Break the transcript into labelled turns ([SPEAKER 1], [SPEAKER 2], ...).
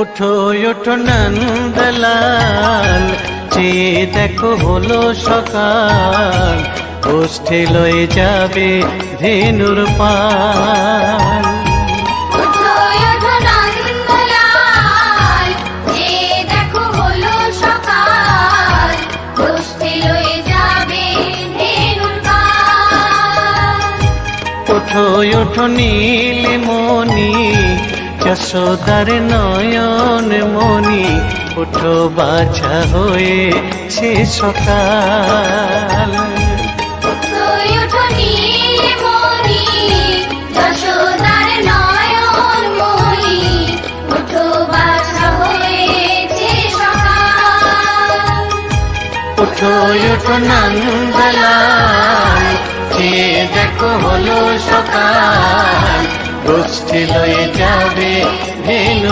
[SPEAKER 1] ওঠো ওঠো নন্দলাল, চেয়ে দেখো হলো সকাল, গোষ্ঠী লয়ে যাবে ধেনুর পাল।
[SPEAKER 2] ওঠো ওঠো নন্দলাল, চেয়ে দেখো হলো সকাল, গোষ্ঠী লয়ে যাবে ধেনুর পাল।
[SPEAKER 1] ওঠো ওঠো নীলমণি, যশোদার নয়ন মণি, ওঠো বাছা হয়েছে সকাল।
[SPEAKER 2] ওঠো ওঠো নীলমণি, যশোদার নয়ন মণি, ওঠো বাছা হয়েছে সকাল।
[SPEAKER 1] ওঠো ওঠো নন্দলাল, চেয়ে দেখো হলো সকাল, গোষ্ঠী লয়ে যাবে ধেনু